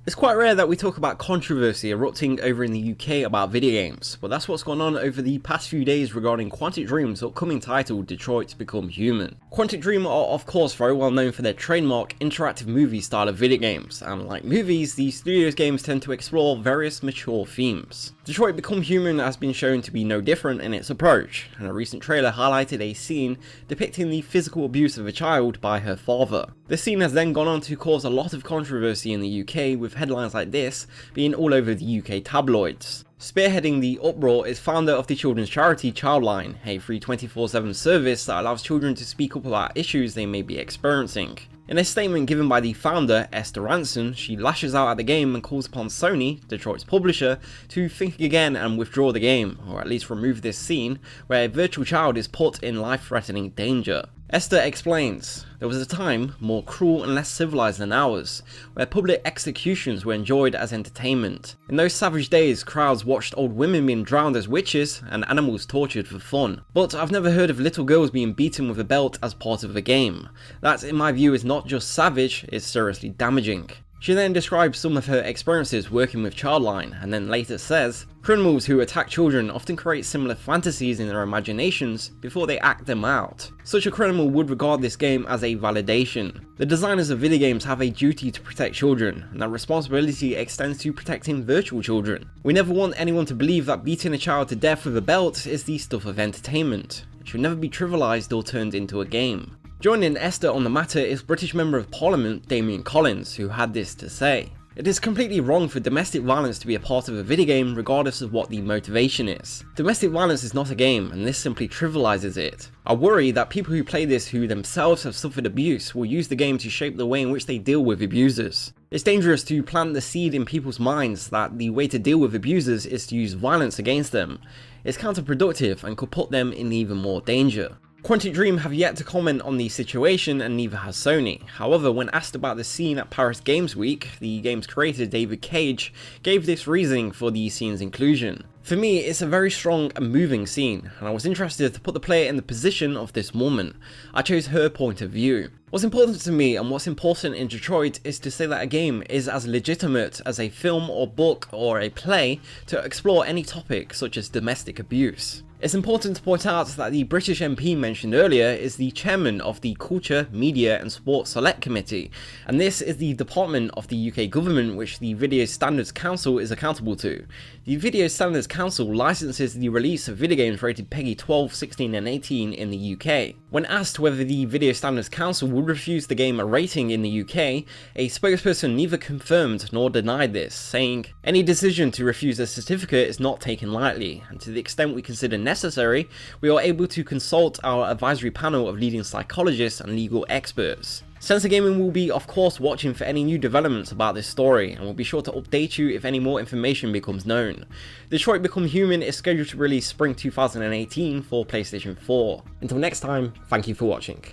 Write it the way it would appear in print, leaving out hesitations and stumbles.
It's quite rare that we talk about controversy erupting over in the UK about video games, but that's what's gone on over the past few days regarding Quantic Dream's upcoming title, Detroit Become Human. Quantic Dream are of course very well known for their trademark interactive movie style of video games, and like movies, the studio's games tend to explore various mature themes. Detroit Become Human has been shown to be no different in its approach, and a recent trailer highlighted a scene depicting the physical abuse of a child by her father. This scene has then gone on to cause a lot of controversy in the UK, with headlines like this being all over the UK tabloids. Spearheading the uproar is founder of the children's charity Childline, a free 24/7 service that allows children to speak up about issues they may be experiencing. In a statement given by the founder, Esther Rantzen, she lashes out at the game and calls upon Sony, Detroit's publisher, to think again and withdraw the game, or at least remove this scene where a virtual child is put in life-threatening danger. Esther explains, "There was a time, more cruel and less civilized than ours, where public executions were enjoyed as entertainment. In those savage days, crowds watched old women being drowned as witches and animals tortured for fun. But I've never heard of little girls being beaten with a belt as part of a game. That, in my view, is not just savage, it's seriously damaging." She then describes some of her experiences working with Childline, and then later says, "Criminals who attack children often create similar fantasies in their imaginations before they act them out. Such a criminal would regard this game as a validation. The designers of video games have a duty to protect children, and that responsibility extends to protecting virtual children. We never want anyone to believe that beating a child to death with a belt is the stuff of entertainment. It should never be trivialized or turned into a game." Joining Esther on the matter is British Member of Parliament Damien Collins, who had this to say. "It is completely wrong for domestic violence to be a part of a video game regardless of what the motivation is. Domestic violence is not a game, and this simply trivializes it. I worry that people who play this who themselves have suffered abuse will use the game to shape the way in which they deal with abusers. It's dangerous to plant the seed in people's minds that the way to deal with abusers is to use violence against them. It's counterproductive and could put them in even more danger." Quantic Dream have yet to comment on the situation, and neither has Sony. However, when asked about the scene at Paris Games Week, the game's creator David Cage gave this reasoning for the scene's inclusion. "For me, it's a very strong and moving scene, and I was interested to put the player in the position of this woman. I chose her point of view. What's important to me and what's important in Detroit is to say that a game is as legitimate as a film or book or a play to explore any topic such as domestic abuse. It's important to point out that the British MP mentioned earlier is the chairman of the Culture, Media and Sport Select Committee, and this is the department of the UK government which the Video Standards Council is accountable to. The Video Standards Council licenses the release of video games rated PEGI 12, 16 and 18 in the UK. When asked whether the Video Standards Council would refuse the game a rating in the UK, a spokesperson neither confirmed nor denied this, saying, "Any decision to refuse a certificate is not taken lightly, and to the extent we consider necessary, we are able to consult our advisory panel of leading psychologists and legal experts." Censored Gaming will be of course watching for any new developments about this story, and will be sure to update you if any more information becomes known. Detroit Become Human is scheduled to release spring 2018 for PlayStation 4. Until next time, thank you for watching.